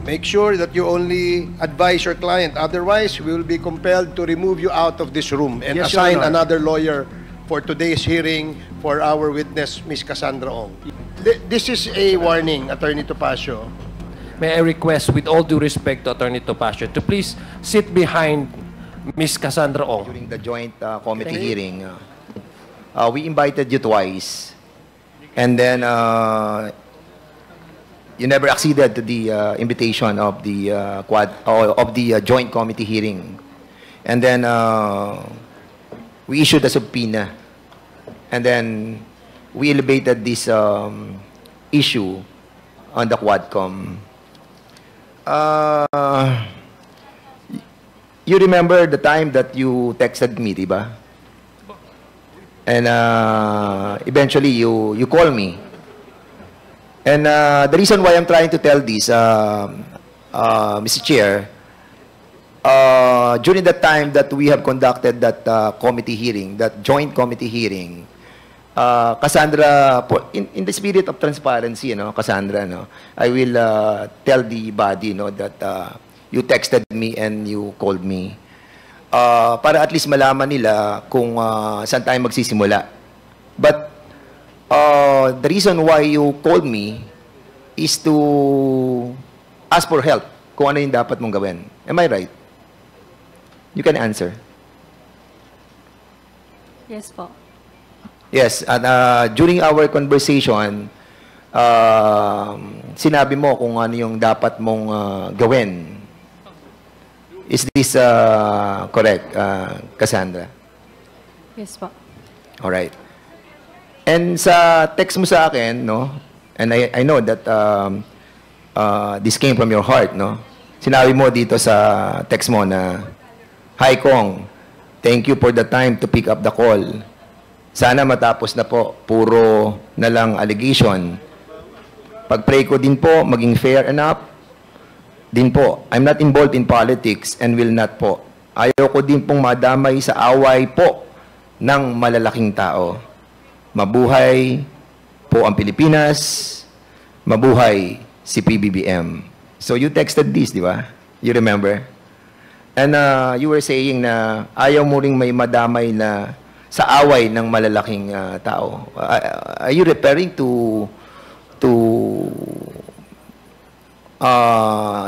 Make sure that you only advise your client. Otherwise, we will be compelled to remove you out of this room and Yes, Your assign Honor. another lawyer for today's hearing for our witness, Ms. Cassandra Ong. This is a warning, Attorney Topacio. May I request, with all due respect to Attorney Topacio, to please sit behind Ms. Cassandra Ong. During the joint committee hearing, we invited you twice, and then you never acceded to the invitation of the joint committee hearing, and then we issued a subpoena, and then we elevated this issue on the Quadcom. You remember the time that you texted me, diba? And eventually you call me. And the reason why I'm trying to tell this, Mr. Chair, during the time that we have conducted that committee hearing, that joint committee hearing, Cassandra, in the spirit of transparency, Cassandra, I will tell the body, that you texted me and you called me. Para at least malaman nila kung saan tayo magsisimula. But the reason why you called me is to ask for help kung ano yung dapat mong gawin. Am I right? You can answer. Yes po. Yes, and during our conversation, sinabi mo kung ano yung dapat mong gawin. Is this correct, Cassandra? Yes po. All right. And sa text mo sa akin, and I know that this came from your heart, Sinabi mo dito sa text mo na, "Hi Kong, thank you for the time to pick up the call. Sana matapos na po, puro na lang allegation. Pag-pray ko din po, maging fair enough din po. I'm not involved in politics and will not po. Ayaw ko din pong madamay sa away po ng malalaking tao. Mabuhay po ang Pilipinas. Mabuhay si PBBM." So you texted this, di ba? You remember? And you were saying na ayaw mo ring may madamay na sa away ng malalaking tao. Are you referring to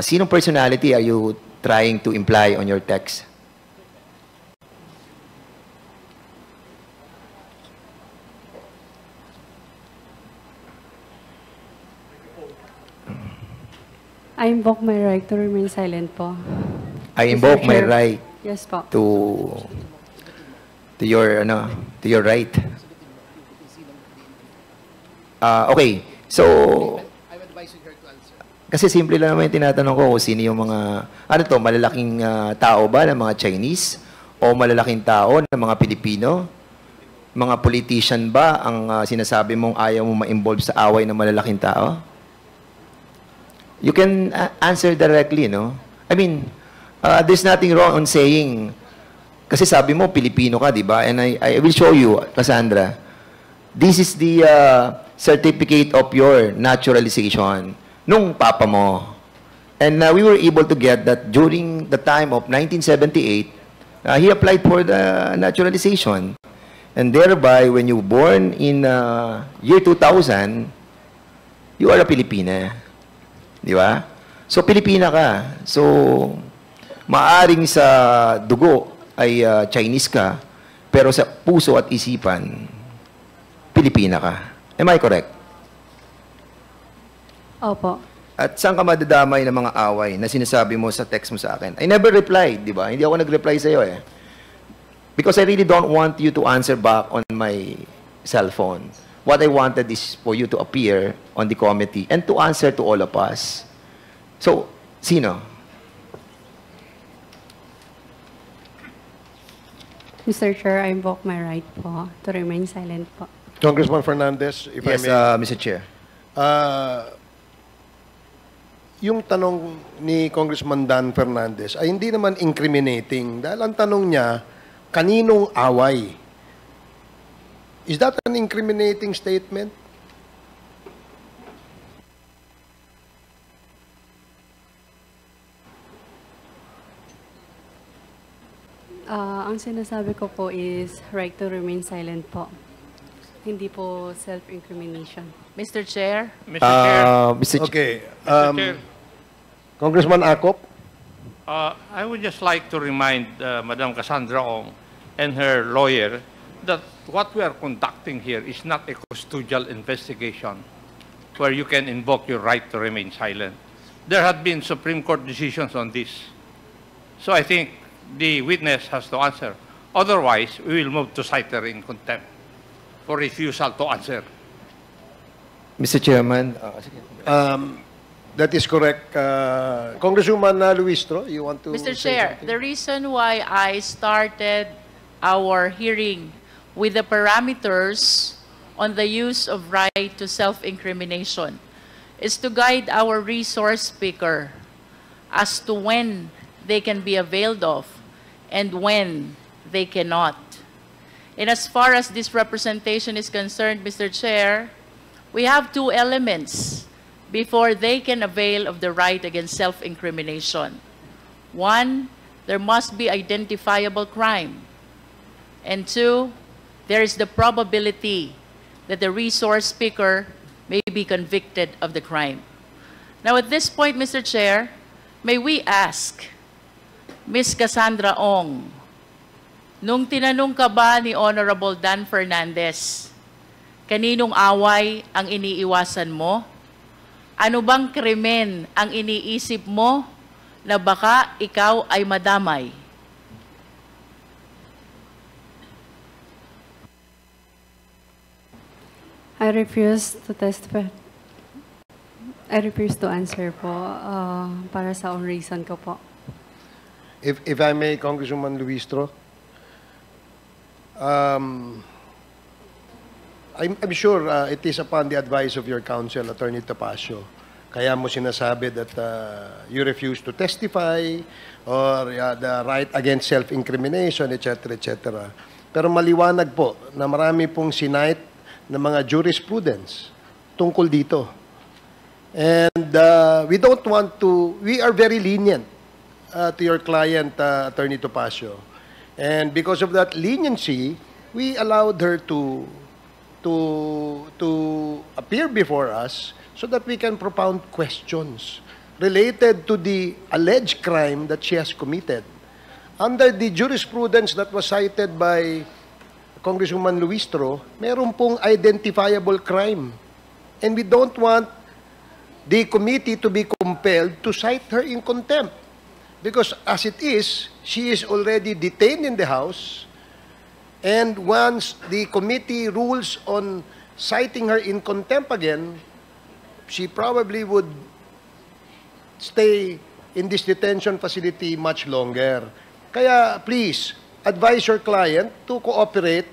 sinong personality are you trying to imply on your text? I invoke my right to remain silent po. I invoke my Chair. right Yes po. to your right. Okay. So kasi simple lang naman yung tinatanong ko kung sino yung mga malalaking tao ba ng mga Chinese o malalaking tao ng mga Pilipino? Mga politician ba ang sinasabi mong ayaw mo ma-involve sa away ng malalaking tao? You can answer directly, I mean, there's nothing wrong on saying, kasi sabi mo, Pilipino ka, di ba? And I will show you, Cassandra. This is the certificate of your naturalization nung papa mo. And we were able to get that during the time of 1978, he applied for the naturalization. And thereby, when you were born in year 2000, you are a Pilipina. Di ba? So, Pilipina ka. So, maaring sa dugo ay Chinese ka, pero sa puso at isipan, Pilipina ka. Am I correct? Opo. At saan ka madadamay ng mga away na sinasabi mo sa text mo sa akin? I never replied, di ba? Hindi ako nag-reply sa'yo eh. Because I really don't want you to answer back on my cell phone. What I wanted is for you to appear on the committee and to answer to all of us. So, sino? Mr. Chair, I invoke my right po to remain silent po. Congressman Fernandez, if Yes, I may. Mr. Chair. Yung tanong ni Congressman Dan Fernandez ay hindi naman incriminating dahil ang tanong niya, kaninong away? Is that an incriminating statement? Ang sinasabi ko po is right to remain silent po. Hindi po self-incrimination. Mr. Chair? Mr. Chair, Mr. Ch- Okay. Mr. Chair, Congressman Acop? I would just like to remind Madam Cassandra Ong and her lawyer that what we are conducting here is not a custodial investigation where you can invoke your right to remain silent. There had been Supreme Court decisions on this. So I think the witness has to answer. Otherwise, we will move to cite her in contempt for refusal to answer. Mr. Chairman, That is correct. Congresswoman Luistro, you want to Mr. say Chair, something? the reason why I started our hearing with the parameters on the use of right to self-incrimination is to guide our resource speaker as to when they can be availed of and when they cannot. And as far as this representation is concerned, Mr. Chair, we have two elements before they can avail of the right against self-incrimination. One, there must be identifiable crime. And two, there is the probability that the resource speaker may be convicted of the crime. Now at this point, Mr. Chair, may we ask Ms. Cassandra Ong, nung tinanong ka ba ni Honorable Dan Fernandez, kaninong away ang iniiwasan mo? Ano bang krimen ang iniisip mo na baka ikaw ay madamay? I refuse to testify. I refuse to answer po para sa own reason ko po. If I may, Congresswoman Luistro, I'm sure it is upon the advice of your counsel, Attorney Topacio. Kaya mo sinasabi that you refuse to testify or the right against self-incrimination, etc., etc. Pero maliwanag po na marami pong sinite na mga jurisprudence tungkol dito. And we are very lenient to your client, Attorney Topacio. And because of that leniency, we allowed her to appear before us so that we can propound questions related to the alleged crime that she has committed. Under the jurisprudence that was cited by Congresswoman Luistro, meron pong identifiable crime. And we don't want the committee to be compelled to cite her in contempt. Because as it is, she is already detained in the House. And once the committee rules on citing her in contempt again, she probably would stay in this detention facility much longer. Kaya please, advise your client to cooperate.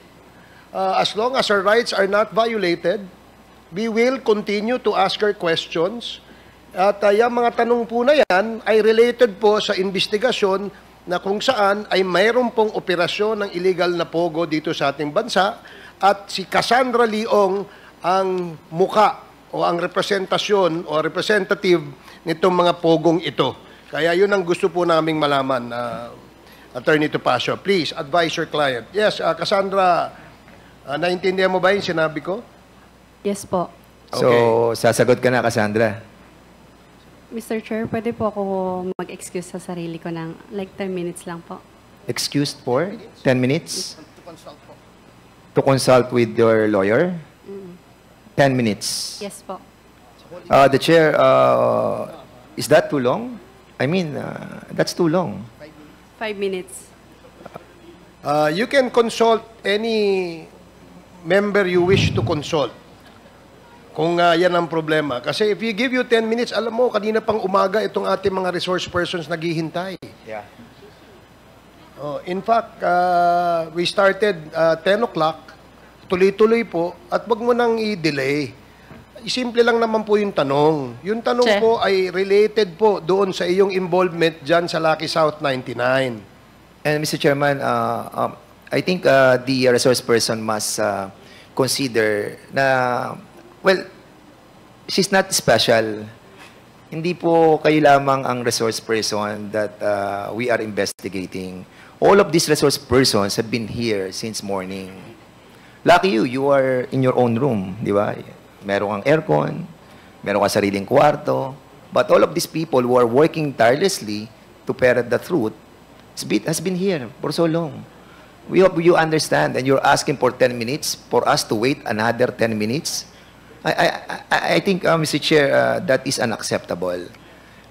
As long as her rights are not violated, we will continue to ask her questions. At yung mga tanong po na yan ay related po sa investigasyon na kung saan ay mayroon pong operasyon ng illegal na pogo dito sa ating bansa at si Cassandra Leong ang muka o ang representasyon o representative nitong mga pogong ito. Kaya yun ang gusto po naming malaman, Attorney Topacio. Please, advise your client. Yes, Cassandra, naintindihan mo ba yung sinabi ko? Yes po. So, sasagot ka na, Cassandra. Mr. Chair, pwede po ako mag-excuse sa sarili ko ng like 10 minutes lang po. Excused for 10 minutes? To consult with your lawyer? 10 minutes. Yes po. The chair, is that too long? I mean, that's too long. 5 minutes. You can consult any member you wish to consult. Kung yan ang problema. Kasi if you give you 10 minutes, alam mo, kanina pang umaga itong ating mga resource persons naghihintay. Yeah. In fact, we started 10 o'clock, tuloy-tuloy po, at wag mo nang i-delay. Simple lang naman po yung tanong. Yung tanong Che. po ay related po doon sa iyong involvement dyan sa Lucky South 99. And Mr. Chairman, I think the resource person must consider na, well, she's not special. Hindi po kayo lamang ang resource person that we are investigating. all of these resource persons have been here since morning. Lucky you, you are in your own room, di ba? Meron kang aircon, meron kang sariling kwarto, but all of these people who are working tirelessly to ferret the truth has been here for so long. We hope you understand, and you're asking for 10 minutes for us to wait another 10 minutes. I think, Mr. Chair, that is unacceptable.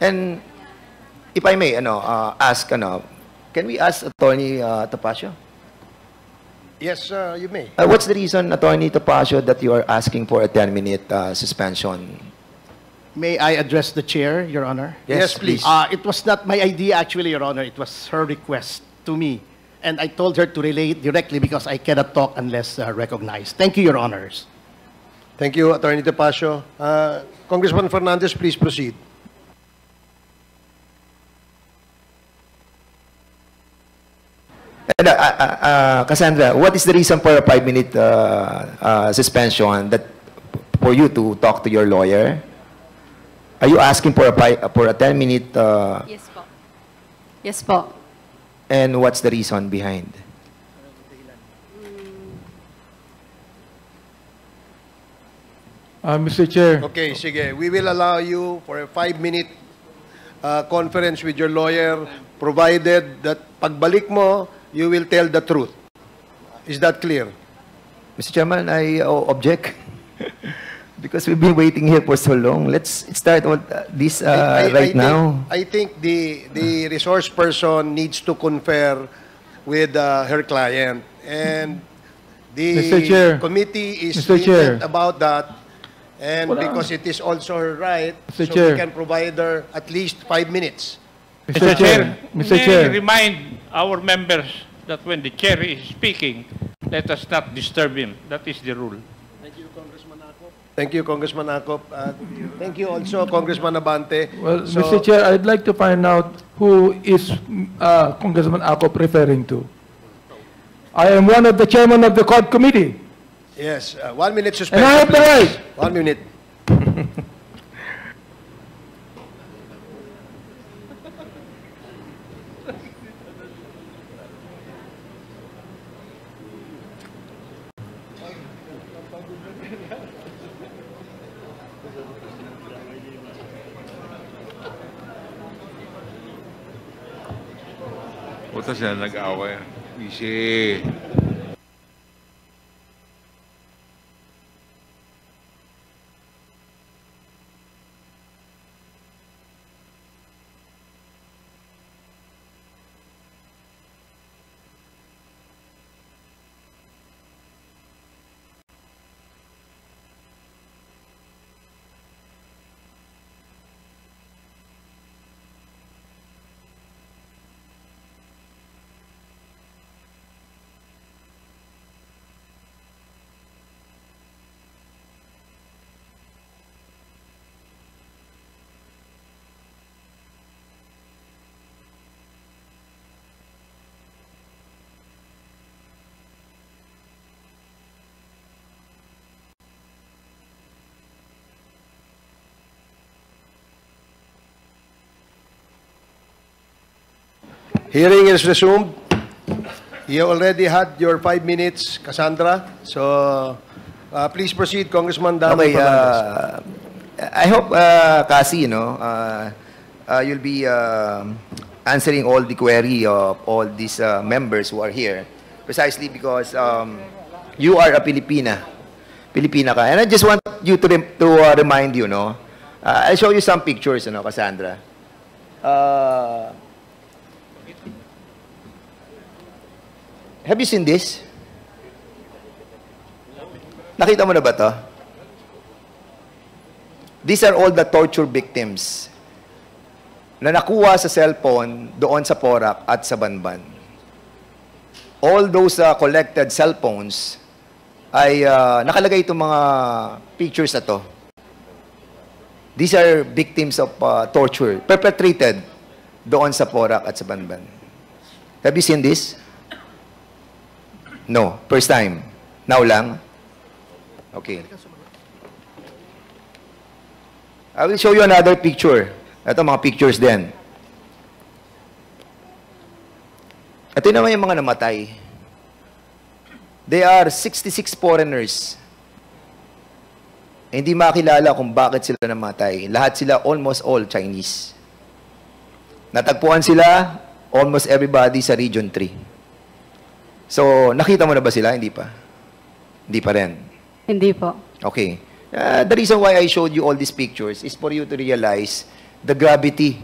And if I may, ask, can we ask Attorney Topacio? Yes, you may. What's the reason, Attorney Topacio, that you are asking for a 10-minute suspension? May I address the chair, Your Honor? Yes, please. It was not my idea, actually, Your Honor. It was her request to me. And I told her to relay it directly because I cannot talk unless recognized. Thank you, Your Honors. Thank you, Attorney Topacio. Congressman Fernandez, please proceed. And, Cassandra, what is the reason for a 5-minute suspension for you to talk to your lawyer? Are you asking for a 10-minute? Yes po. Yes po. And what's the reason behind? Mr. Chair. Okay, sige. We will allow you for a 5-minute conference with your lawyer, provided that pagbalik mo, you will tell the truth. Is that clear? Mr. Chairman, I object. Because we've been waiting here for so long. Let's start with this right now. I think the resource person needs to confer with her client. And Mr. Chair. the committee is Mr. Chair. lenient about that. And because it is also her right, Mr. so Chair. we can provide her at least 5 minutes. Mr. Chair. Mr. May Chair. remind our members that when the chair is speaking, let us not disturb him. That is the rule. Thank you, Congressman Akop. Thank you also, Congressman Abante. Well, So- Mr. Chair, I'd like to find out who is Congressman Akop referring to. I am one of the chairman of the COD committee. Yes, 1 minute And suspension. I have the please. right. 1 minute. Butas na nag-away. Easy. Hearing is resumed. You already had your 5 minutes, Cassandra. So, please proceed, Congressman Dan Okay, Fernandez. I hope, Cassie, you'll be answering all the query of all these members who are here, precisely because you are a Filipina ka. And I just want you to remind you, I'll show you some pictures, Cassandra. Have you seen this? Nakita mo na ba to? These are all the torture victims na nakuha sa cellphone doon sa Porac at sa Banban. All those collected cellphones ay nakalagay itong mga pictures na to. These are victims of torture perpetrated doon sa Porac at sa Banban. Have you seen this? No. First time. Now lang? Okay. I will show you another picture. Ito, mga pictures din. Ito naman yung mga namatay. They are 66 foreigners. Hindi makilala kung bakit sila namatay. Lahat sila, almost all Chinese. Natagpuan sila, almost everybody sa Region 3. So, nakita mo na ba sila? Hindi pa? Hindi pa rin? Hindi po. Okay. The reason why I showed you all these pictures is for you to realize the gravity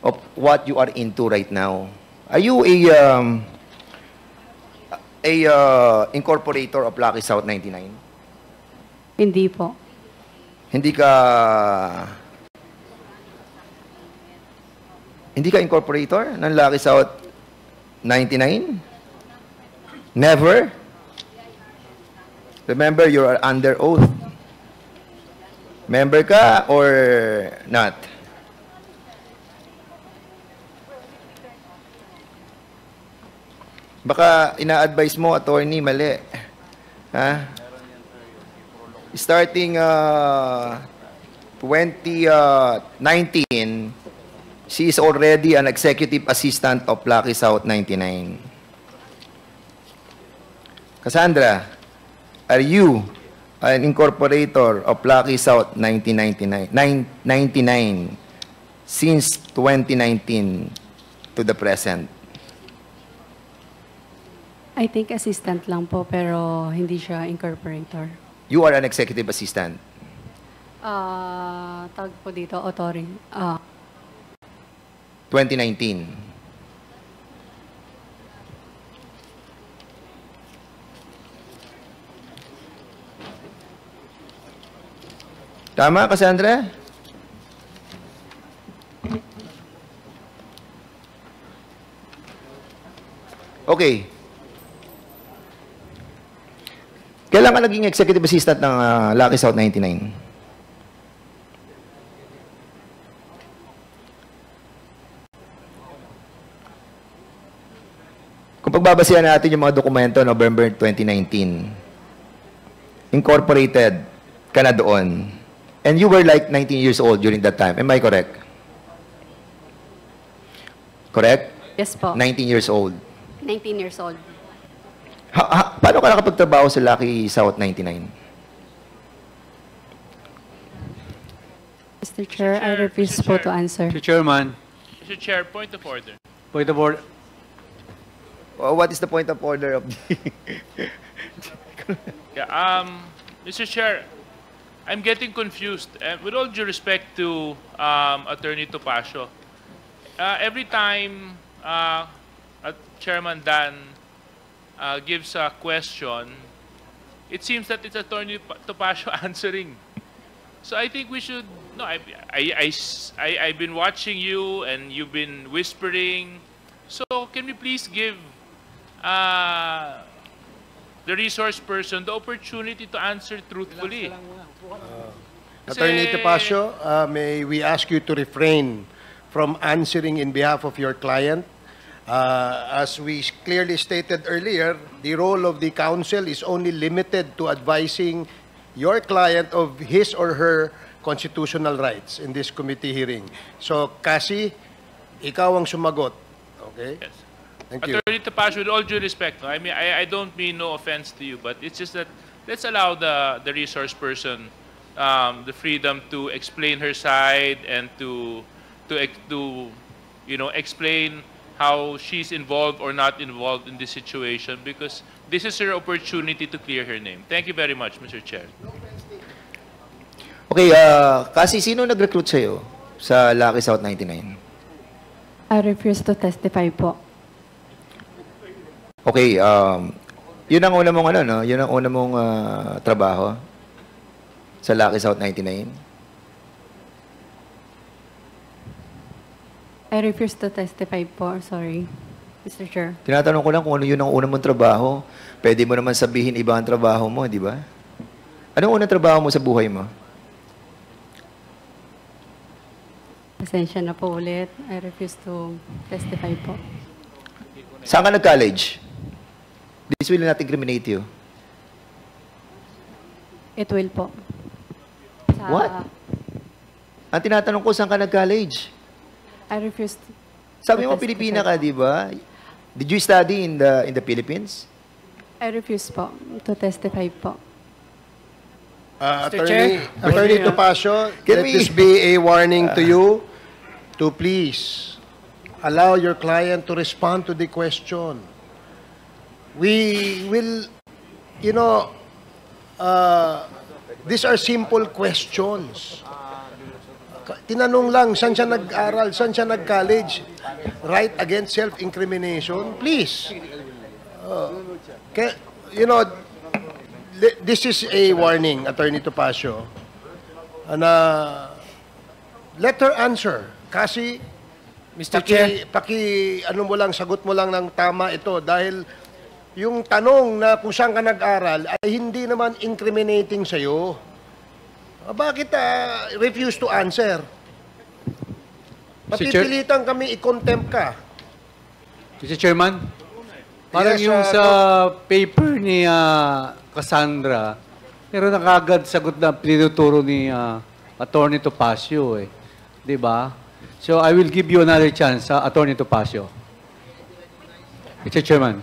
of what you are into right now. Are you a incorporator of Lucky South 99? Hindi po. Hindi ka incorporator ng Lucky South 99? Never? Remember, you are under oath. Member ka or not? Baka ina-advise mo, attorney, mali. Ha? Starting 2019, she is already an executive assistant of Lucky South 99. Cassandra, are you an incorporator of Lucky South 99 since 2019 to the present? I think assistant lang po, pero hindi siya incorporator. You are an executive assistant. Tawag po dito, authority. 2019. Tama, Cassandra? Okay. Kailan ka naging executive assistant ng Lucky South 99? Kung pagbabasihan natin yung mga dokumento, November 2019, incorporated ka na doon. And you were like 19 years old during that time. Am I correct? Correct? Yes po. 19 years old. 19 years old. Paano ka nakapagtrabaho sa Lucky South 99? Mr. Chair, I refuse po to answer. Mr. Chairman, Mr. Chair, point of order. point of order. What is the point of order of the... Yeah, Mr. Chair, I'm getting confused. With all due respect to Attorney Topacio, every time Chairman Dan gives a question, it seems that it's Attorney Topacio answering. So I think we should. No, I've been watching you, and you've been whispering. So can we please give the resource person the opportunity to answer truthfully? Attorney Topacio, may we ask you to refrain from answering in behalf of your client? As we clearly stated earlier, the role of the counsel is only limited to advising your client of his or her constitutional rights in this committee hearing. So, Cassie, ikaw ang sumagot. Okay? Yes. Thank you. Attorney Topacio, with all due respect, I mean, I don't mean no offense to you, but it's just that let's allow the resource person the freedom to explain her side and to explain how she's involved or not involved in this situation, because this is her opportunity to clear her name. Thank you very much, Mr. Chair. Okay, kasi sino nag-recruit sa'yo sa Lucky South 99? I refuse to testify po. Okay, yun ang una mong ano, no? Yun ang una mong trabaho sa Lucky South 99? I refuse to testify po. Sorry, Mr. Chair. Tinatanong ko lang kung ano yun ang una mong trabaho. Pwede mo naman sabihin iba ang trabaho mo, di ba? Anong unang trabaho mo sa buhay mo? Pasensya na po ulit. I refuse to testify po. Saan ka nag-college? This will not incriminate you. It will po. What? Ang tinatanong ko, saan ka nag-college? I refuse to Sabi mo, testify. Pilipina ka, di ba? Did you study in the Philippines? I refuse po to testify po. Attorney Topacio, Can let we- this be a warning to you to please allow your client to respond to the question. We will, you know, these are simple questions. Tinanong lang, saan siya nag-aral, saan siya nag-college? Right against self-incrimination? Please. You know, this is a warning, Attorney Topacio, na let her answer. Kasi, Mr. Chair. ano mo lang, sagot mo lang ng tama ito dahil yung tanong na kung saan ka nag-aral ay hindi naman incriminating sa'yo. Bakit refuse to answer? Papipilitan kami i-contempt ka. Mr. Chairman, parang Yes, yung sa paper ni Cassandra, meron na kagad sagot na pinuturo ni Attorney Topacio eh. Di ba? So I will give you another chance, Attorney Topacio. Mr. Chairman.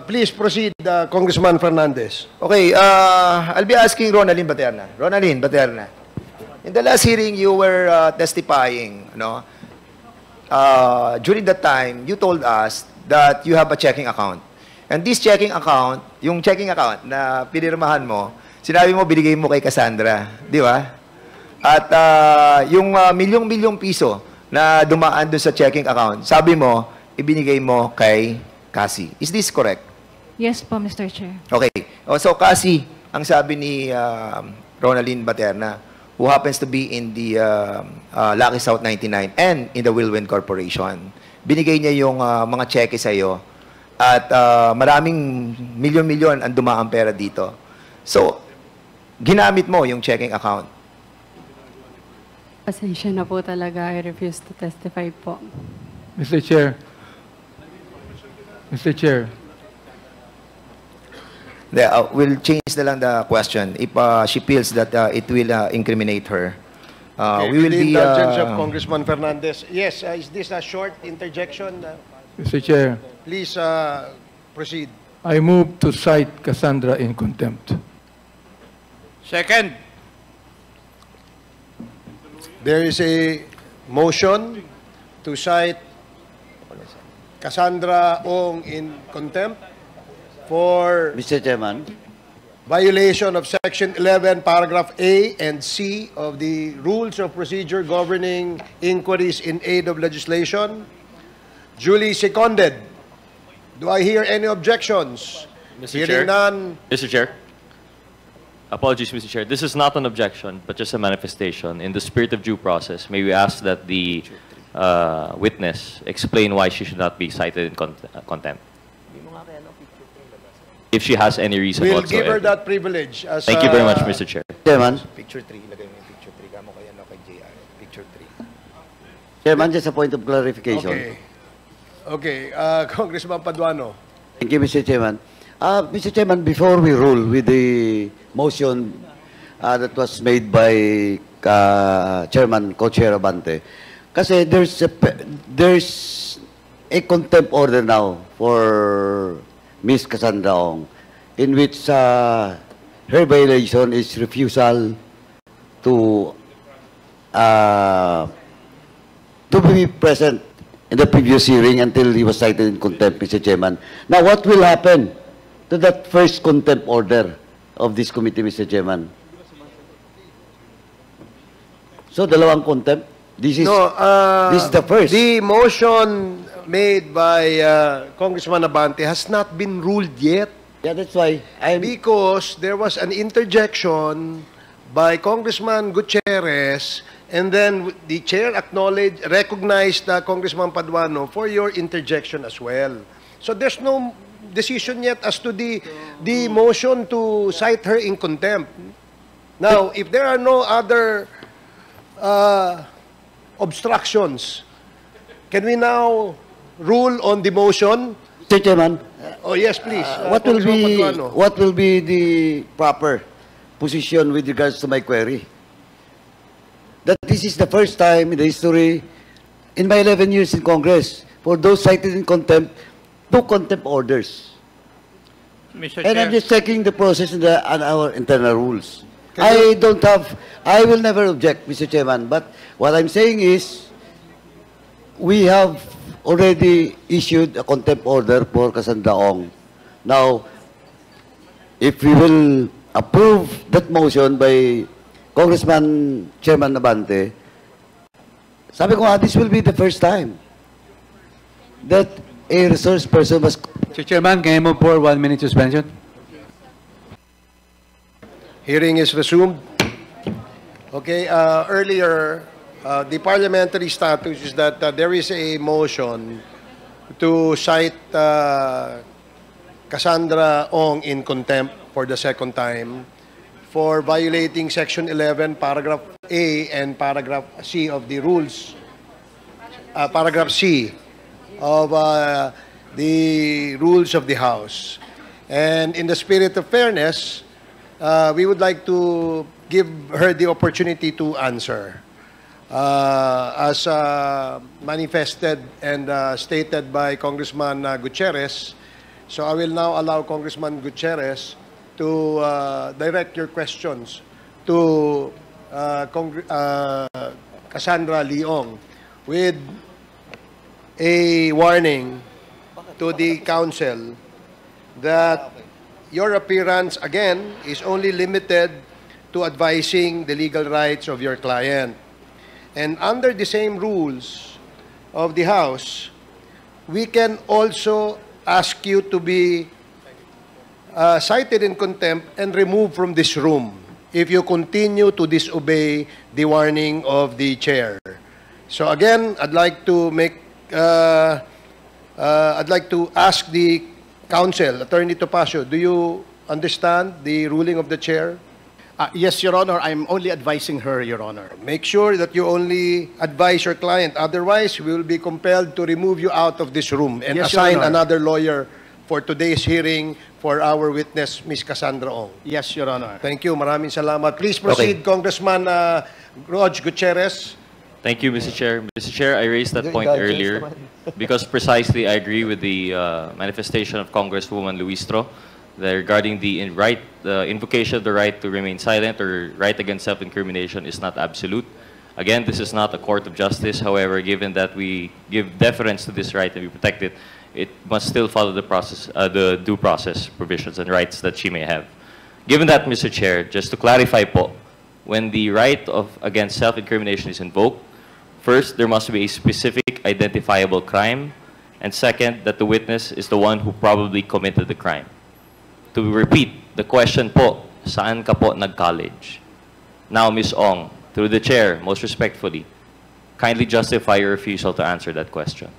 Please proceed, Congressman Fernandez. Okay, I'll be asking Ronaldin Baterna. Ronaldin Baterna, in the last hearing, you were testifying, no? During that time, you told us that you have a checking account. And this checking account, yung checking account na pinirmahan mo, sinabi mo, binigay mo kay Cassandra. Di ba? At yung milyong-milyong piso na dumaan doon sa checking account, sabi mo, ibinigay mo kay Cassie. Is this correct? Yes po, Mr. Chair. Okay. So, Cassie, ang sabi ni Ronaldin Baterna, who happens to be in the Lucky South 99 and in the Wilwin Corporation, binigay niya yung mga cheque sa iyo at maraming milyon-milyon ang dumaang pera dito. So, ginamit mo yung checking account. Pasensya na po talaga. I refuse to testify po. Mr. Chair. Mr. Chair. We'll change na lang the question. If she feels that it will incriminate her, we will the be... indulgence of Congressman Fernandez. Yes, is this a short interjection? Mr. Chair, Please proceed. I move to cite Cassandra in contempt. Second. There is a motion to cite Cassandra Ong in contempt for Mr. Chairman. violation of Section 11, Paragraph A and C of the Rules of Procedure governing inquiries in aid of legislation. Duly seconded. Do I hear any objections? Mr. Hearing Chair. none. Mr. Chair. Apologies, Mr. Chair. This is not an objection, but just a manifestation. In the spirit of due process, may we ask that the witness explain why she should not be cited in contempt? If she has any reason We'll whatsoever. give her that privilege. As, Thank you very much, Mr. Chair. Chairman. Picture 3, ilagay mo yung picture 3. Kamo kaya no kay JR. Picture 3. Chairman, just a point of clarification. Okay. Okay. Congressman Paduano. Thank you, Mr. Chairman. Mr. Chairman, before we rule with the motion that was made by Chairman Co-Chair Abante, kasi there's a contempt order now for Ms. Cassandra Ong, in which her violation is refusal to be present in the previous hearing until he was cited in contempt, Mr. Chairman. Now, what will happen to that first contempt order of this committee, Mr. Chairman? So, dalawang contempt? This is the first. The motion made by Congressman Abante has not been ruled yet. Yeah, that's why. Because there was an interjection by Congressman Gutierrez, and then the chair recognized Congressman Paduano for your interjection as well. So there's no decision yet as to the motion to cite her in contempt. Now, if there are no other obstructions, can we now rule on the motion? Mr. Chairman. Oh, yes, please. What Paduano. will be the proper position with regards to my query? That this is the first time in the history in my 11 years in Congress, for those cited in contempt, 2 contempt orders. Mr. And Chair. I'm just checking the process on our internal rules. I will never object, Mr. Chairman, but what I'm saying is, we have already issued a contempt order for Cassandra Ong. Now, if we will approve that motion by Congressman Chairman Abante, sabi ko nga, this will be the first time that a resource person was... Mr. Chairman, can I move for 1 minute suspension? Hearing is resumed. Okay, earlier, the parliamentary status is that there is a motion to cite Cassandra Ong in contempt for the second time for violating Section 11, Paragraph A and Paragraph C of the rules, Paragraph C of the rules of the House. And in the spirit of fairness, we would like to give her the opportunity to answer. As manifested and stated by Congressman Gutierrez, so I will now allow Congressman Gutierrez to direct your questions to Cassandra Leong with a warning to the council that your appearance, again, is only limited to advising the legal rights of your client. And under the same rules of the House, we can also ask you to be cited in contempt and removed from this room if you continue to disobey the warning of the chair. So again, I'd like to ask the counsel, Attorney Topacio, do you understand the ruling of the chair? Yes, Your Honor. I'm only advising her, Your Honor. Make sure that you only advise your client. Otherwise, we will be compelled to remove you out of this room and Yes, Your assign Honor. another lawyer for today's hearing for our witness, Ms. Cassandra Ong. Yes, Your Honor. Thank you. Maraming salamat. Please proceed, Congressman Rog Gutierrez. Thank you, Mr. Chair. Mr. Chair, I raised that point earlier because precisely I agree with the manifestation of Congresswoman Luistro regarding the invocation of the right to remain silent or right against self-incrimination is not absolute. Again, this is not a court of justice. However, given that we give deference to this right and we protect it, it must still follow the process, the due process provisions and rights that she may have. Given that, Mr. Chair, just to clarify po, when the right against self-incrimination is invoked, first, there must be a specific identifiable crime, and second, that the witness is the one who probably committed the crime. To repeat, the question po, saan ka po nag-college? Now, Ms. Ong, through the chair, most respectfully, kindly justify your refusal to answer that question.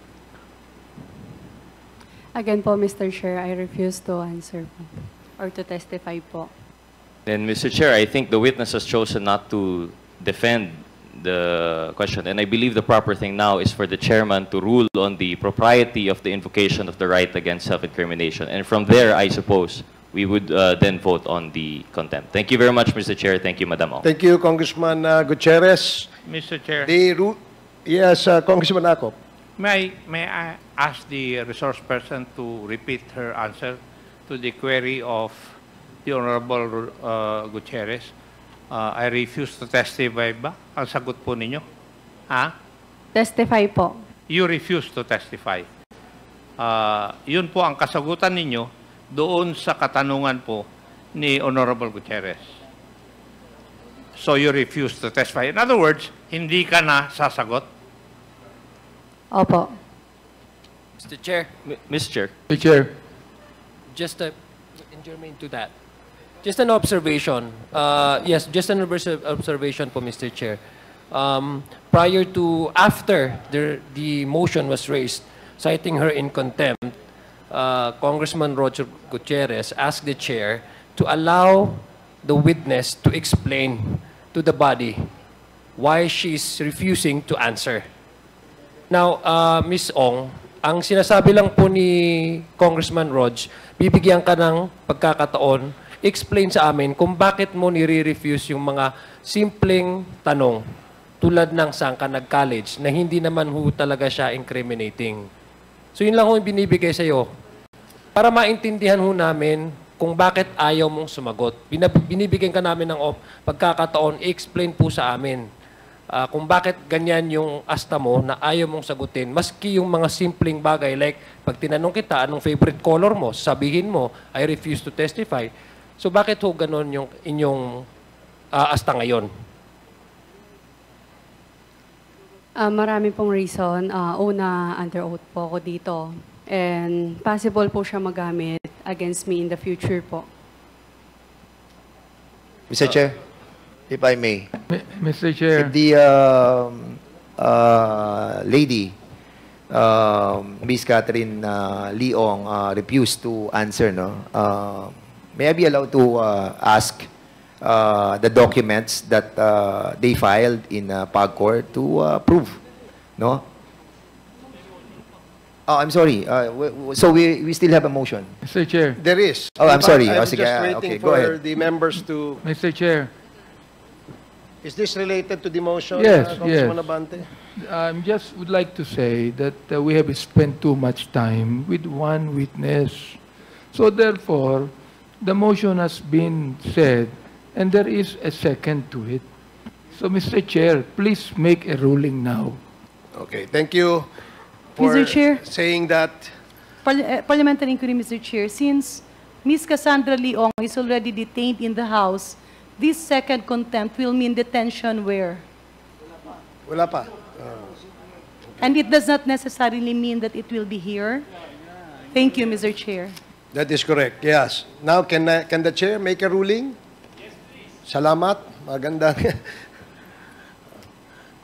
Again po, Mr. Chair, I refuse to answer po, or to testify po. Then, Mr. Chair, I think the witness has chosen not to defend the question, and I believe the proper thing now is for the chairman to rule on the propriety of the invocation of the right against self-incrimination. And from there, I suppose, we would then vote on the contempt. Thank you very much, Mr. Chair. Thank you, Madam Ong. Thank you, Congressman Gutierrez. Mr. Chair. Yes, Congressman Acop. May I ask the resource person to repeat her answer to the query of the Honorable Gutierrez? I refuse to testify ba? Ang sagot po ninyo? Ha? Testify po. You refuse to testify. Yun po ang kasagutan ninyo doon sa katanungan po ni Honorable Gutierrez. So you refuse to testify. In other words, hindi ka na sasagot? Opo. Mr. Chair. Mr. Chair. Mr. Chair. Just in germane to that. Just an observation. Yes, just an observation po, Mr. Chair. After the motion was raised, citing her in contempt, Congressman Roger Gutierrez asked the chair to allow the witness to explain to the body why she's refusing to answer. Now, Ms. Ong, ang sinasabi lang po ni Congressman Rog, bibigyan ka ng pagkakataon, explain sa amin kung bakit mo nire-refuse yung mga simpleng tanong tulad ng saan ka nag-college na hindi naman ho talaga siya incriminating. So yun lang ho yung binibigay sa'yo para maintindihan ho namin kung bakit ayaw mong sumagot. Binibigyan ka namin ng pagkakataon, i-explain po sa amin kung bakit ganyan yung asta mo na ayaw mong sagutin. Maski yung mga simpleng bagay, like pag tinanong kita anong favorite color mo, sabihin mo, I refuse to testify. So bakit ho ganon yung inyong asta ngayon? Marami pong reason. Una, under oath po ako dito. And possible po siya magamit against me in the future po. Mr. Chair, if I may. Mr. Chair. If the lady, Miss Catherine Leong, refused to answer, no? May I be allowed to ask the documents that they filed in PAGCOR to prove, no? Oh, I'm sorry. So we still have a motion. Mr. Chair. There is. Oh, I'm sorry. I'm Sige, just waiting okay, go for ahead. the members to... Mr. Chair. Is this related to the motion, Yes, Congressman yes. Abante? I just would like to say that we have spent too much time with one witness. So therefore, the motion has been said and there is a second to it. So Mr. Chair, please make a ruling now. Okay, thank you for Mr. Chair. saying that. Parliamentary inquiry, Mr. Chair. Since Ms. Cassandra Leong is already detained in the House, this second contempt will mean detention where? Wala pa. And it does not necessarily mean that it will be here. Thank you, Mr. Chair. That is correct, yes. Now, can the chair make a ruling? Yes, please. Salamat. Maganda.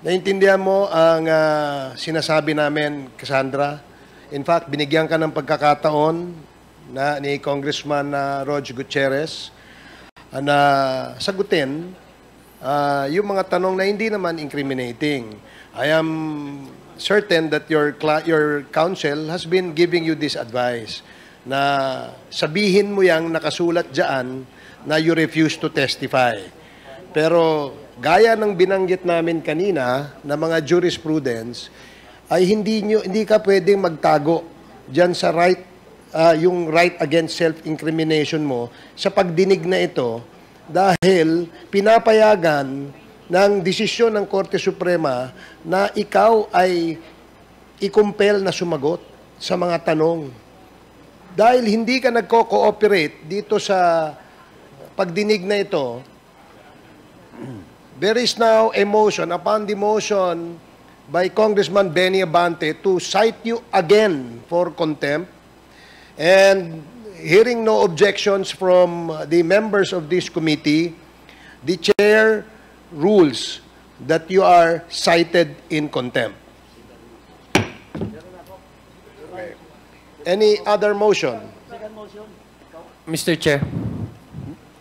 Naintindihan mo ang sinasabi namin, Cassandra. In fact, binigyan ka ng pagkakataon ni Congressman Roger Gutierrez na sagutin yung mga tanong na hindi naman incriminating. I am certain that your counsel has been giving you this advice na sabihin mo yang nakasulat dyan na you refuse to testify. Pero gaya ng binanggit namin kanina na mga jurisprudence, ay hindi ka pwedeng magtago dyan sa right, yung right against self-incrimination mo sa pagdinig na ito dahil pinapayagan ng desisyon ng Korte Suprema na ikaw ay i-compel na sumagot sa mga tanong. Dahil hindi ka nagko-cooperate dito sa pagdinig na ito, there is now a motion upon the motion by Congressman Benny Abante to cite you again for contempt. And hearing no objections from the members of this committee, the chair rules that you are cited in contempt. Okay. Any other motion? Mr. Chair.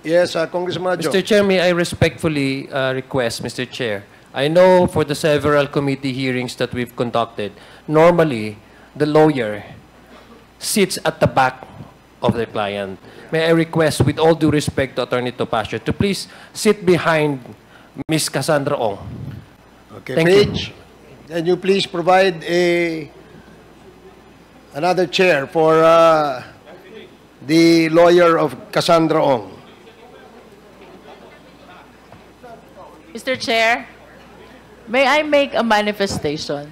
Yes, Congressman Adjo. Mr. Chair, may I respectfully request, Mr. Chair, I know for the several committee hearings that we've conducted, normally the lawyer sits at the back of the client. May I request, with all due respect to Attorney Topacio, to please sit behind Ms. Cassandra Ong. Okay, Paige, can you please provide another chair for the lawyer of Cassandra Ong? Mr. Chair, may I make a manifestation?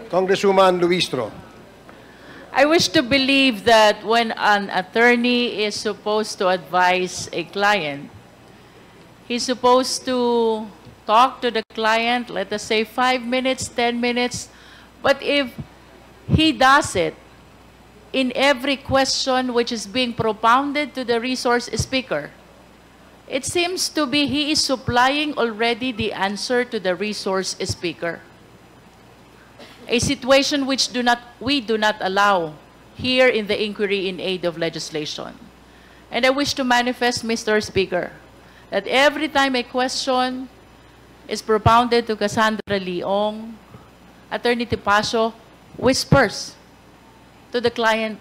Congresswoman Luistro. I wish to believe that when an attorney is supposed to advise a client, he's supposed to talk to the client, let us say 5 minutes, 10 minutes, but if he does it in every question which is being propounded to the resource speaker, it seems to be he is supplying already the answer to the resource speaker. A situation which we do not allow here in the inquiry in aid of legislation. And I wish to manifest, Mr. Speaker, that every time a question is propounded to Cassandra Leong, Attorney Topacio whispers to the client,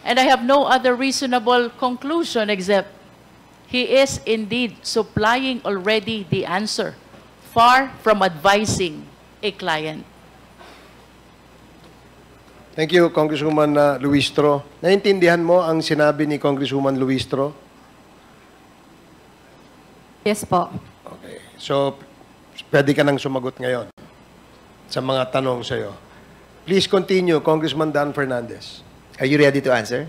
and I have no other reasonable conclusion except he is indeed supplying already the answer far from advising a client. Thank you, Congresswoman Luistro. Naintindihan mo ang sinabi ni Congresswoman Luistro? Yes po. Okay. So, pwede ka nang sumagot ngayon sa mga tanong sa'yo. Please continue, Congressman Dan Fernandez. Are you ready to answer?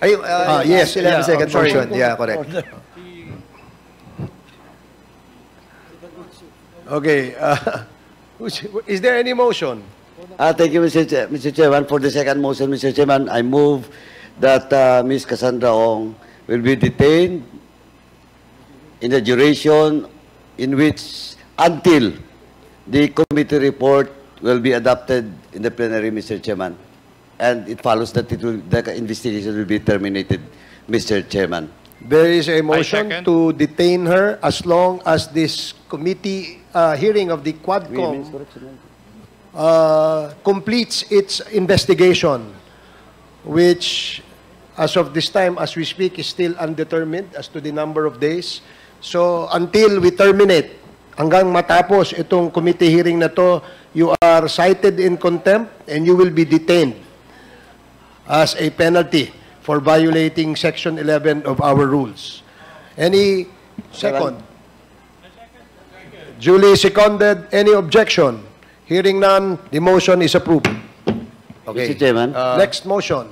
Are you, yes. Still have a second I'm sorry. portion. Yeah, correct. Okay. Is there any motion? Thank you, Mr. Chairman. For the second motion, Mr. Chairman, I move that Ms. Cassandra Ong will be detained in the duration in which, until the committee report will be adopted in the plenary, Mr. Chairman. And it follows that the investigation will be terminated, Mr. Chairman. There is a motion to detain her as long as this committee hearing of the Quadcom completes its investigation, which, as of this time, as we speak, is still undetermined as to the number of days. So, until we terminate, hanggang matapos itong committee hearing na to, you are cited in contempt and you will be detained as a penalty for violating Section 11 of our rules. Any second? Duly seconded. Any objection? Hearing none, the motion is approved. Okay. Mr. Chairman. Next motion.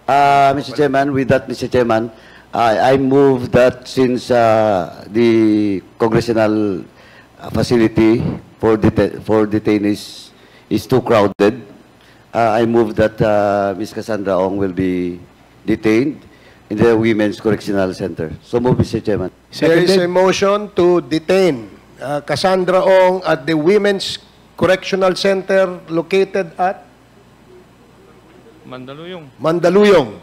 Mr. Chairman, with that, Mr. Chairman, I move that since the congressional facility for detainees is too crowded, I move that Ms. Cassandra Ong will be detained in the Women's Correctional Center. So move, Mr. Chairman. There is a motion to detain Cassandra Ong at the Women's Correctional Center located at Mandaluyong. Mandaluyong.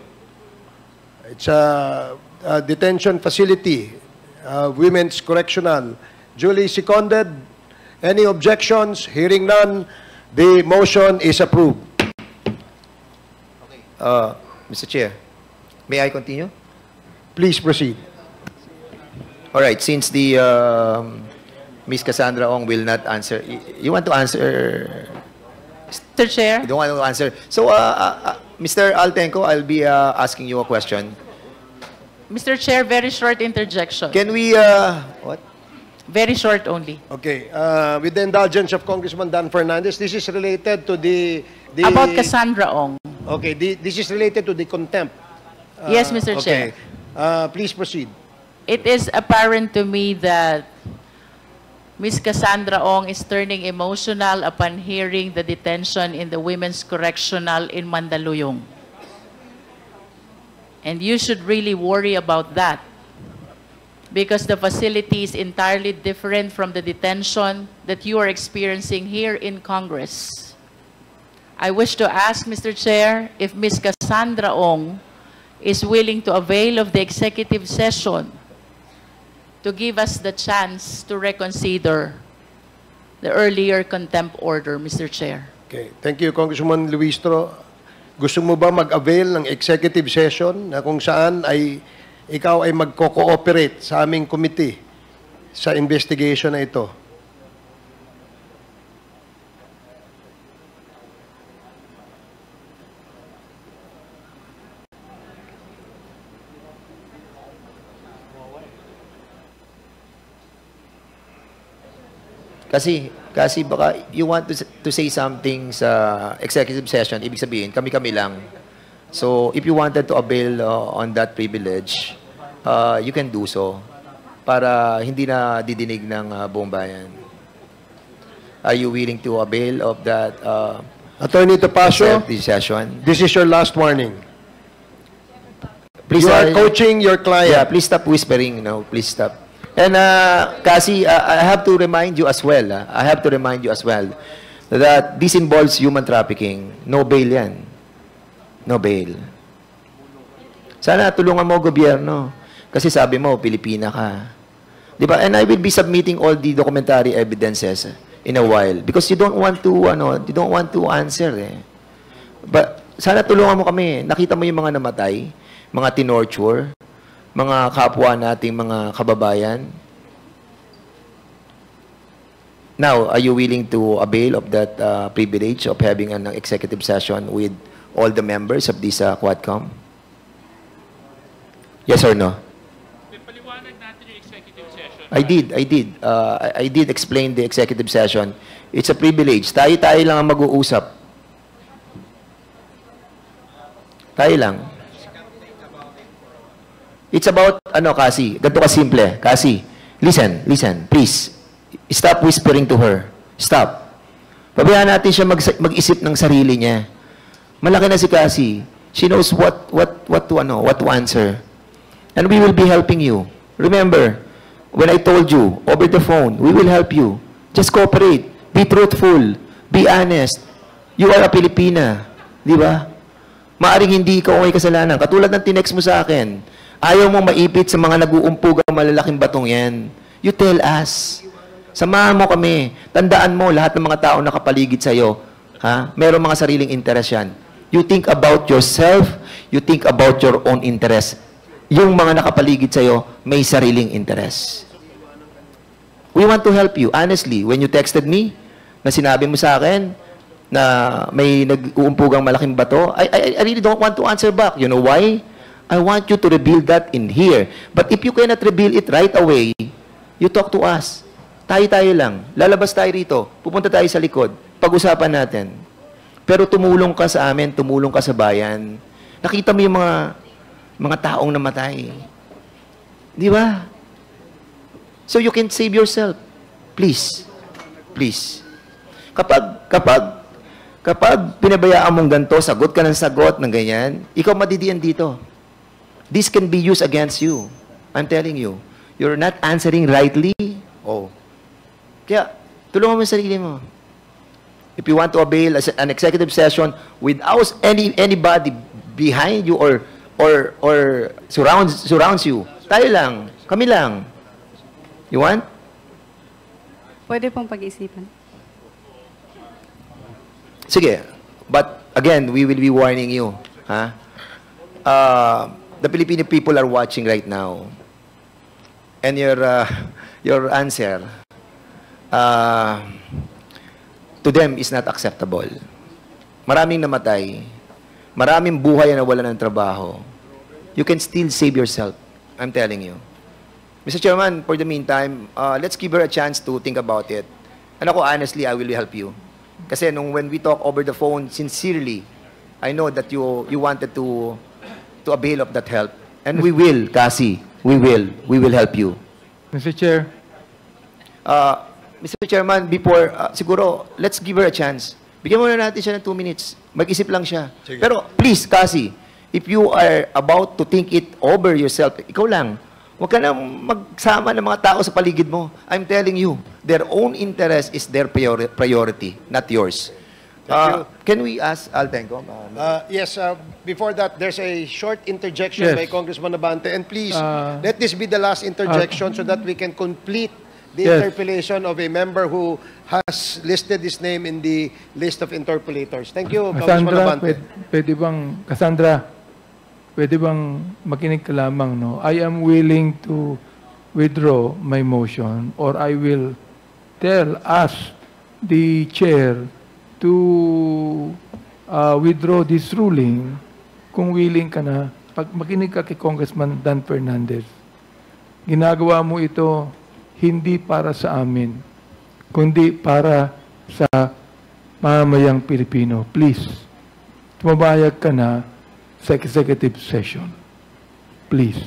It's a detention facility, Women's Correctional. Duly seconded. Any objections? Hearing none, the motion is approved. Mr. Chair, may I continue? Please proceed. All right, since the Ms. Cassandra Ong will not answer, you want to answer? Mr. Chair? You don't want to answer. So, Mr. Altenco, I'll be asking you a question. Mr. Chair, very short interjection. Can we, what? Very short only. Okay. With the indulgence of Congressman Dan Fernandez, this is related to the About Cassandra Ong. Okay. This is related to the contempt. Yes, Mr. Chair. Please proceed. It is apparent to me that Ms. Cassandra Ong is turning emotional upon hearing the detention in the Women's Correctional in Mandaluyong. And you should really worry about that, because the facility is entirely different from the detention that you are experiencing here in Congress. I wish to ask, Mr. Chair, if Ms. Cassandra Ong is willing to avail of the executive session to give us the chance to reconsider the earlier contempt order, Mr. Chair. Okay. Thank you, Congresswoman Luistro. Gusto mo ba mag-avail ng executive session na kung saan ay ikaw ay magko-cooperate sa aming committee sa investigation na ito? Kasi baka you want to say something sa executive session, ibig sabihin, kami-kami lang. So, if you wanted to avail on that privilege, you can do so para hindi na didinig ng buong bayan. Are you willing to avail of that Attorney Topacio, session? This is your last warning. Please, you are coaching your client. Yeah, please stop whispering. No, please stop. And Kasi, I have to remind you as well. I have to remind you as well that this involves human trafficking. No bail yan. No bail. Sana tulungan mo gobyerno. Kasi sabi mo, Pilipina ka. Di ba? And I will be submitting all the documentary evidences in a while because you don't want to answer eh. But sana tulungan mo kami. Nakita mo yung mga namatay, mga tinorture, mga kapwa nating mga kababayan. Now, are you willing to avail of that privilege of having an executive session with all the members of this Quadcom? Yes or no? Paliwanag natin yung executive session. I did. I did explain the executive session. It's a privilege. Tayo lang ang mag-uusap. Tayo lang. It's about, Cassie, ganito ka simple. Cassie, listen, please. Stop whispering to her. Stop. Pabayaan natin siya mag-isip ng sarili niya. Malaki na si Cassie. She knows what to answer. And we will be helping you. Remember, when I told you, over the phone, we will help you. Just cooperate. Be truthful. Be honest. You are a Pilipina. Di ba? Maaring hindi ikaw may kasalanan. Katulad ng tinext mo sa akin, ayaw mong maipit sa mga nag-uumpugang malalaking batong yan. You tell us. Samahan mo kami. Tandaan mo, lahat ng mga tao nakapaligid sa'yo, merong mga sariling interest yan. You think about yourself, you think about your own interest. Yung mga nakapaligid sa'yo, may sariling interest. We want to help you. Honestly, when you texted me, na sinabi mo sa akin, na may nag-uumpugang malaking bato, I really don't want to answer back. You know why? I want you to reveal that in here. But if you cannot reveal it right away, you talk to us. Tayo lang. Lalabas tayo rito. Pupunta tayo sa likod. Pag-usapan natin. Pero tumulong ka sa amin, tumulong ka sa bayan. Nakita mo yung mga taong namatay. Di ba? So you can save yourself. Please. Please. Kapag pinabayaan mong ganito, sagot ka ng sagot ng ganyan, ikaw madidiyan dito. This can be used against you. I'm telling you. You're not answering rightly. Oh. Kaya, tulungan mo yung sarili mo. If you want to avail an executive session without anybody behind you or surrounds you, tayo lang, kami lang. You want? Pwede pong pag-isipan. Sige. But, again, we will be warning you. The Filipino people are watching right now. And your answer to them is not acceptable. Maraming namatay. Maraming buhay na wala ng trabaho. You can still save yourself. I'm telling you. Mr. Chairman, for the meantime, let's give her a chance to think about it. And ako, honestly, I will help you. Kasi when we talk over the phone, sincerely, I know that you wanted to avail of that help. And we will, Cassie. We will help you. Mr. Chair. Mr. Chairman, before, siguro, let's give her a chance. Bigyan muna natin siya ng 2 minutes. Mag-isip lang siya. Sige. Pero, please, Cassie, if you are about to think it over yourself, ikaw lang, huwag ka na magsama ng mga tao sa paligid mo. I'm telling you, their own interest is their priority, not yours. Can we ask Altenco? Yes, before that, there's a short interjection by Congressman Abante. And please, let this be the last interjection so that we can complete the interpellation of a member who has listed his name in the list of interpellators. Thank you, Congressman Abante. Cassandra, pwede bang makinig ka lamang, no? I am willing to withdraw my motion or I will ask the chair to withdraw this ruling kung willing ka na. Pag makinig ka kay Congressman Dan Fernandez, ginagawa mo ito hindi para sa amin, kundi para sa mamamayang Pilipino. Please, tumabayag ka na sa executive session. Please.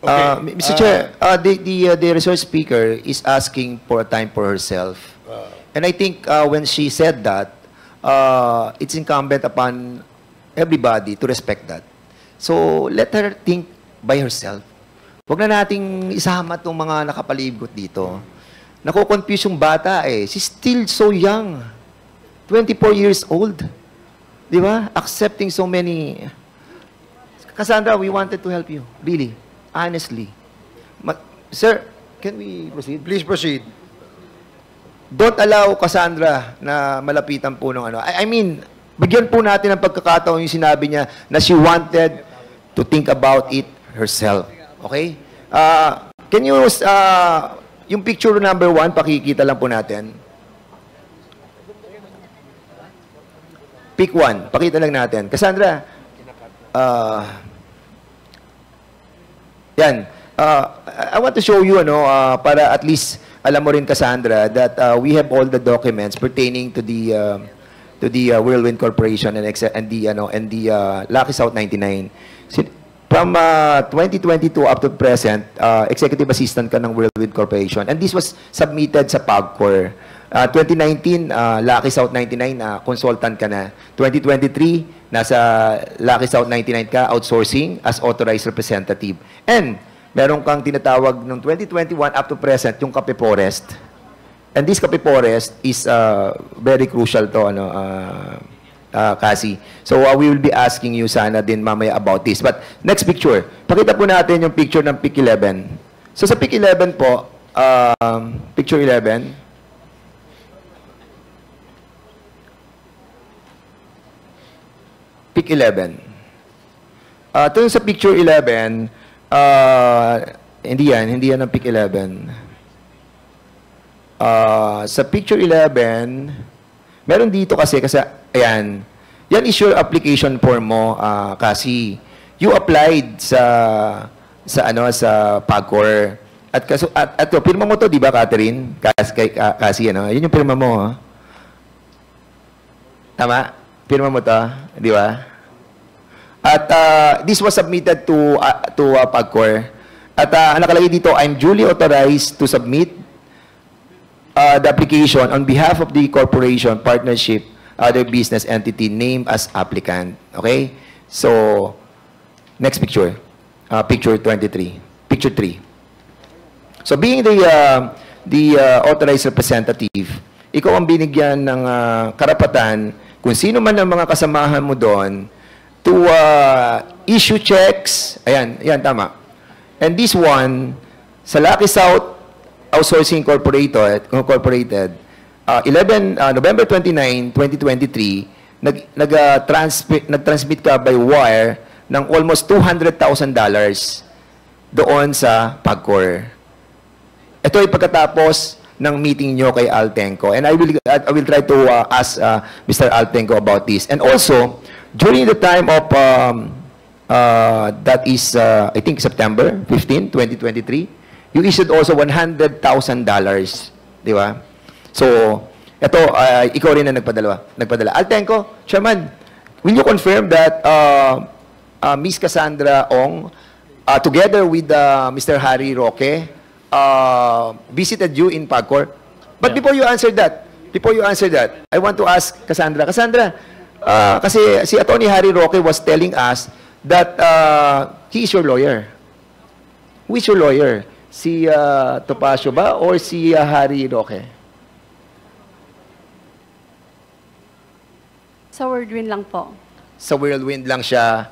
Mr. Chair, the resource speaker is asking for a time for herself. And I think when she said that, it's incumbent upon everybody to respect that. So, let her think by herself. Huwag na nating isama itong mga nakapalibot dito. Nako-confuse yung bata eh. She's still so young. 24 years old. Di ba? Accepting so many. Cassandra, we wanted to help you. Really. Honestly. Sir, can we proceed? Please proceed. Don't allow Cassandra na malapitan po ng ano. I mean, bigyan po natin ng pagkakataon yung sinabi niya na she wanted to think about it herself. Okay? Can you, yung picture number 1, pakikita lang po natin. Pick 1, pakita lang natin. Cassandra, yan. I want to show you, para at least alam mo rin, Cassandra, that we have all the documents pertaining to the Whirlwind Corporation and the Lucky South 99. From 2022 up to present, executive assistant ka ng Whirlwind Corporation, and this was submitted sa PAGCOR. 2019, Lucky South 99, consultant ka na. 2023, nasa Lucky South 99 ka, outsourcing as authorized representative. And meron kang tinatawag ng 2021 up to present, yung Cape Forest. And this Cape Forest is very crucial to, Cassie. So we will be asking you sana din mamaya about this. But next picture, pakita po natin yung picture ng PIC 11. So sa PIC 11 po, picture 11, PIC 11. Ito yung sa picture 11, hindi yan ang PIC 11. Sa picture 11, meron dito kasi, ayan, yan is your application form mo, kasi you applied sa PAGCOR. At pirma mo to, di ba, Catherine? Kasi, yun yung pirma mo. Tama? Pirma mo to, di ba? At this was submitted to PAGCOR. At nakalagay dito, I'm duly authorized to submit the application on behalf of the corporation, partnership, other business entity named as applicant. Okay? So, next picture. Picture 23. Picture 3. So, being the authorized representative, ikaw ang binigyan ng karapatan kung sino man ang mga kasamahan mo doon to issue checks. Ayan, tama. And this one, sa Lucky South Outsourcing Incorporated, November 29, 2023, nag-transmit ka by wire ng almost $200,000 doon sa PAGCOR. Ito ay pagkatapos ng meeting nyo kay Altenco. And I will try to ask Mr. Altenco about this. And also, during the time of, that is, I think, September 15, 2023, you issued also $100,000. Di ba? So, ito, ikaw rin na nagpadala. Altenco, Chairman, will you confirm that Ms. Cassandra Ong, together with Mr. Harry Roque, visited you in PAGCOR? But before you answer that, I want to ask Cassandra. Cassandra, kasi si Attorney Harry Roque was telling us that he is your lawyer. Who is your lawyer? Si Topacio ba or si Harry Roque? Sa Whirlwind lang po. Sa Whirlwind lang siya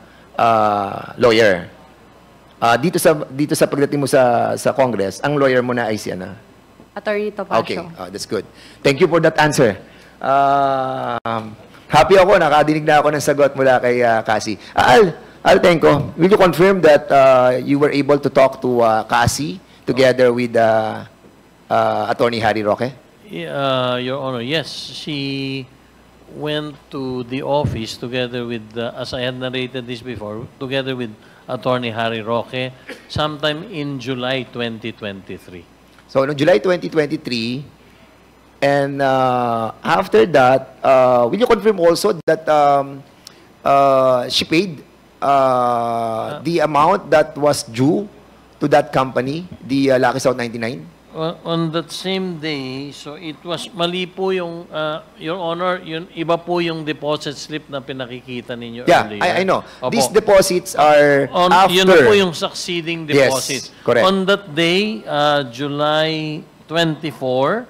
lawyer. Dito sa pagdating mo sa Congress, ang lawyer mo na ay si ano? Attorney Topacio. Okay, that's good. Thank you for that answer. Happy ako, nakadinig na ako ng sagot mula kay Cassie. Altenco, will you confirm that you were able to talk to Cassie together with Attorney Harry Roque? Your Honor, yes. She went to the office together with, as I had narrated this before, together with Attorney Harry Roque sometime in July 2023. So, no, July 2023, and after that, will you confirm also that she paid the amount that was due to that company, the Lucky South 99? On that same day, so it was mali po yung, Your Honor, yun, iba po yung deposit slip na pinakikita ninyo earlier. Yeah, I know. Opo. These deposits are after. Yun po yung succeeding deposits. Yes, correct. On that day, July 24,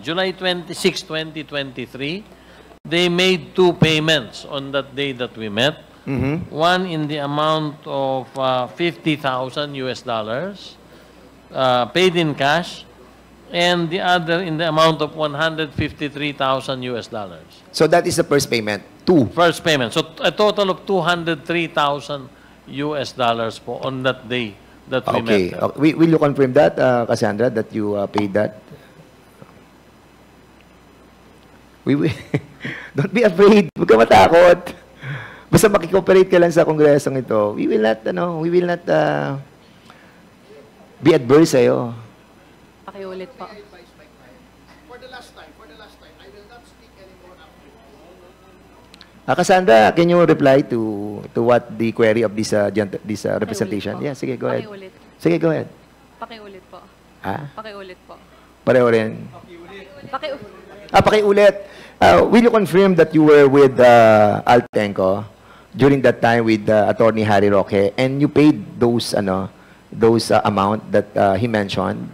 July 26, 2023, they made 2 payments on that day that we met. One in the amount of $50,000 paid in cash, and the other in the amount of $153,000. So that is the first payment. Two. First payment. So a total of $203,000 po on that day that we Okay. met. Will you confirm that, Cassandra, that you paid that? We will. Don't be afraid. Huwag ka matakot. Basta makikooperate ka lang sa kongresong ito. We will not be adverse sa'yo. Pakiulit po. For the last time, I will not speak anymore after. Cassandra, can you reply to what the query of this representation? po. Yeah, sige, go ahead. Pakiulit. Sige, go ahead. Pakiulit po. Ha? Pakiulit po. Pareho rin. Pakiulit. Pakiulit. Will you confirm that you were with Altenco during that time with Attorney Harry Roque and you paid those amount that he mentioned?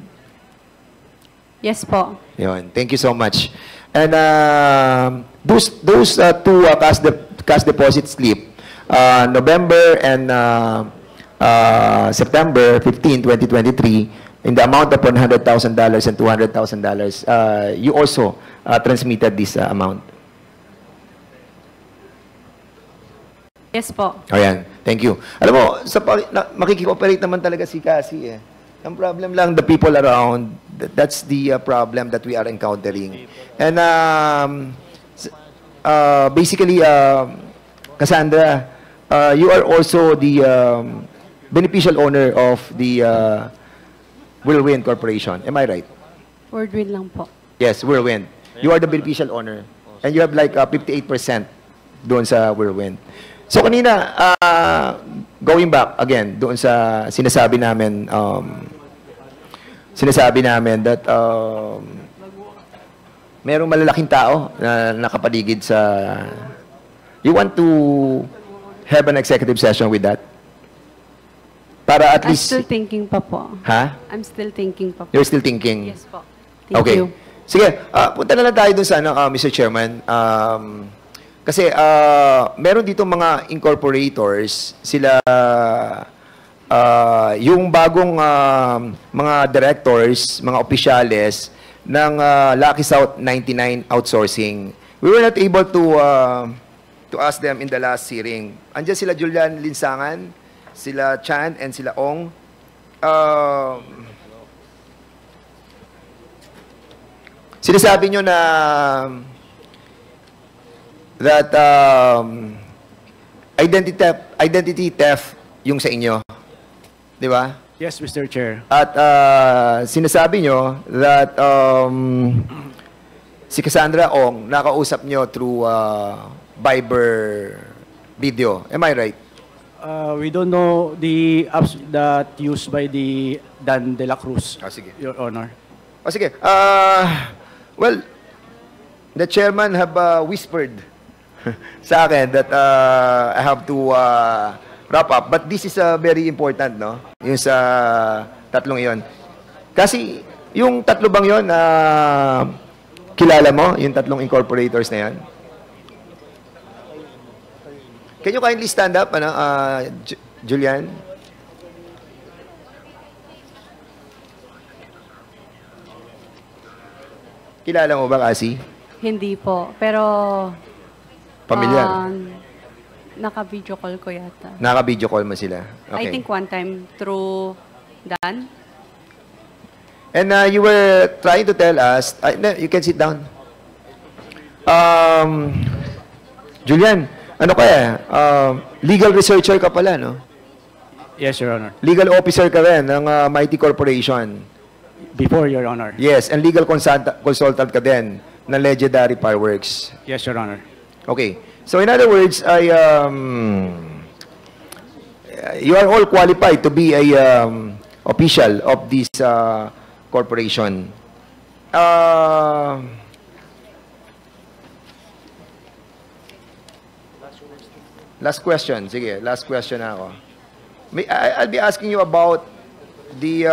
Yes po. Yun. Thank you so much. And those two cash deposit slip, November and September 15, 2023, in the amount of $100,000 and $200,000, you also transmitted this amount. Yes po. Ayan. Thank you. Alam mo, makikikooperate naman talaga si Cassie eh. Ang problem lang, the people around, that's the problem that we are encountering. And basically, Cassandra, you are also the beneficial owner of the Whirlwind Corporation. Am I right? Wordwin lang po. Yes, Whirlwind. You are the beneficial owner. And you have like 58% doon sa Whirlwind. So kanina, going back again doon sa sinasabi namin that merong malalaking tao na nakapaligid sa... You want to have an executive session with that? Para at least... I'm still thinking pa po. Ha? I'm still thinking pa po. You're still thinking? Yes po. Thank Okay. you. Sige, punta na lang tayo dun sa Mr. Chairman. Kasi meron dito mga incorporators, sila yung bagong mga directors, mga opisyales ng Lucky South 99 Outsourcing. We were not able to ask them in the last hearing. Andiyan sila Julian Linsangan, sila Chan, and sila Ong. Sinasabi nyo na that identity theft yung sa inyo. Di ba? Yes, Mr. Chair. At sinasabi nyo that si Cassandra Ong nakausap nyo through Viber video. Am I right? We don't know the apps that used by the Dan de la Cruz, sige. Your Honor. Sige. Well, the chairman have whispered sa akin that I have to wrap up. But this is very important, no? Yung sa tatlong iyon. Kasi yung tatlo bang yun, kilala mo, yung tatlong incorporators na yan? Can you kindly stand up, Julian? Kilala mo ba, Cassie? Hindi po. Pero... Pamilyar? Naka-video call ko yata. Naka-video call mo sila? I think one time through Dan. And you were trying to tell us... no, you can sit down. Julian, ano kaya? Legal researcher ka pala, no? Yes, Your Honor. Legal officer ka rin ng Mighty Corporation. Before, Your Honor. Yes, and legal consultant ka din ng Legendary Fireworks. Yes, Your Honor. Okay. So in other words, you are all qualified to be a official of this corporation. Last question. Sige, last question na ako. I'll be asking you about the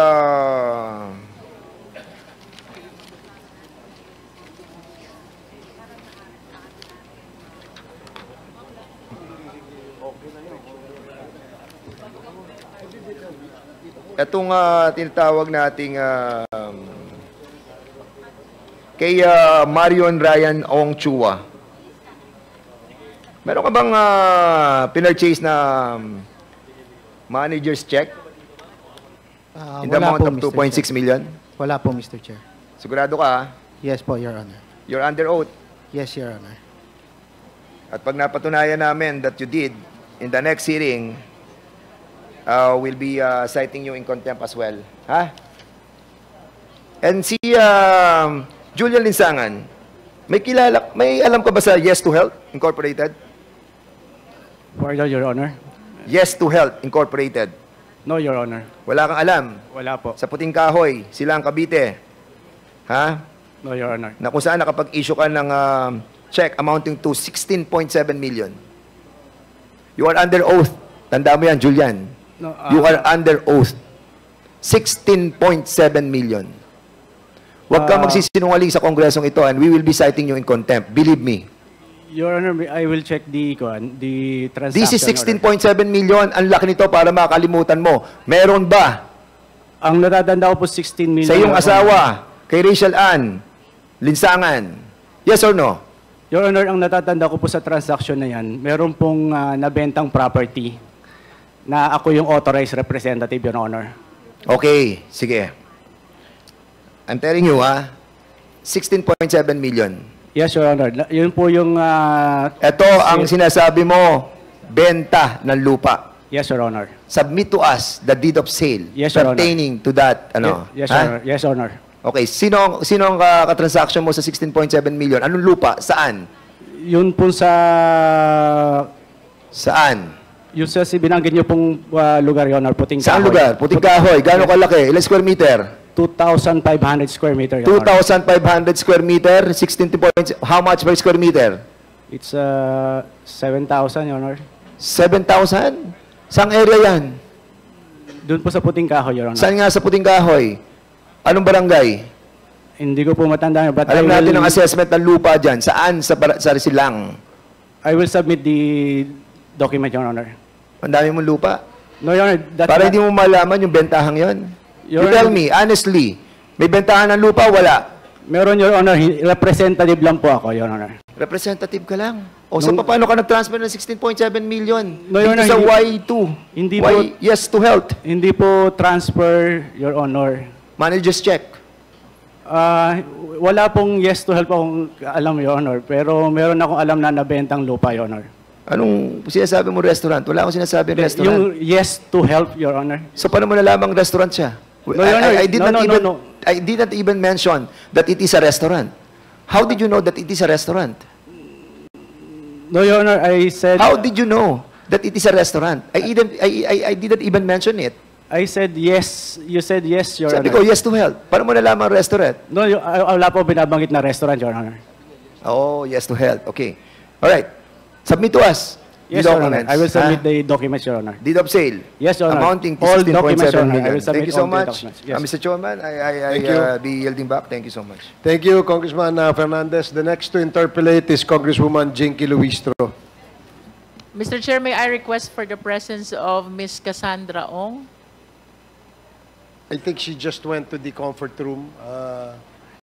itong tinatawag nating kay Marion Ryan Ong Chua. Meron ka bang pinurchase na manager's check? In the Wala amount po, of Mr. 2.6 Chair. million? Wala po, Mr. Chair. Sigurado ka, ha? Yes po, Your Honor. You're under oath. Yes, Your Honor. At pag napatunayan namin that you did, in the next hearing, we'll be citing you in contempt as well. Ha? And si Julian Linsangan, may alam ka ba sa Yes to Health Incorporated? Pardon, Your Honor. Yes to Health Incorporated. No, Your Honor. Wala kang alam? Wala po. Sa Puting Kahoy, Silang Cavite. Ha? No, Your Honor. Na kung saan nakapag-issue ka ng check amounting to 16.7 million. You are under oath. Tanda mo yan, Julian. No, You are under oath. 16.7 million. Huwag kang magsisinungaling sa kongresong ito and we will be citing you in contempt. Believe me. Your Honor, I will check the transaction. This is 16.7 million. Ang laki nito para makalimutan mo. Meron ba? Ang natatanda ko po 16 million. Sa iyong asawa, kay Rachel Ann Linsangan. Yes or no? Your Honor, ang natatanda ko po sa transaction na yan, meron pong nabentang property na ako yung authorized representative, Your Honor. Okay, sige. I'm telling you, 16.7 million. Yes, Your Honor. Yun po yung... Ito ang sinasabi mo, benta ng lupa. Yes, Your Honor. Submit to us the deed of sale Yes, Your Honor. pertaining to that. Yes, Your Honor. Yes, Your Honor. Okay, sino ang katransaction mo sa 16.7 million? Anong lupa? Saan? Yun po sa... Saan? Yung sa binanggit niyo pong lugar, Your Honor, Puting Kahoy. Saan lugar? Puting Kahoy. Gano'ng kalaki? Ilang square meter? 2,500 square meter, Your Honor. 2,500 square meter, 16 points. How much per square meter? It's 7,000, Your Honor. 7,000? Saan area yan? Doon po sa Puting Kahoy, Your Honor. Saan nga sa Puting Kahoy? Anong barangay? Hindi ko po matandaan. But Alam natin ang assessment ng lupa dyan. Saan? Sa Silang? I will submit the document, Your Honor. Ang dami mong lupa? No, Your Honor. Para hindi mo malaman yung bentahang yon. You Your tell Honor, me, honestly, may bentahan ng lupa? Wala. Meron, Your Honor. Representative lang po ako, Your Honor. Representative ka lang. O so, paano ka nag-transfer ng 16.7 million? No, Your Honor, sa hindi- Y2? Hindi Y, po, yes to health. hindi po transfer, Your Honor. Manager's check. Wala pong yes to help akong alam, Your Honor. Pero meron akong alam na nabentang lupa, Your Honor. Anong sinasabi mo restaurant? Wala akong sinasabi restaurant. Yung yes to help, Your Honor. So paano mo nalamang restaurant siya? No, Your Honor. I did not even mention that it is a restaurant. How did you know that it is a restaurant? No, Your Honor, I said... How did you know that it is a restaurant? I didn't even mention it. I said yes. You said yes, Your Sabi Honor. ko, yes to health. Paano mo nalamang restaurant? No, wala po binabanggit na restaurant, Your Honor. Oh, yes to health. Okay. All right. Submit to us Yes, the Your Honor. documents. I will submit the documents, Your Honor. Deed of sale. Yes, Your Honor. Amounting to All documents, 16.7 Your Honor. I million. will submit Thank you so all the much. documents. Yes. Mr. Chairman, Thank you. be yielding back. Thank you so much. Thank you, Congressman Fernandez. The next to interpolate is Congresswoman Jinky Luistro. Mr. Chair, may I request for the presence of Ms. Cassandra Ong? I think she just went to the comfort room.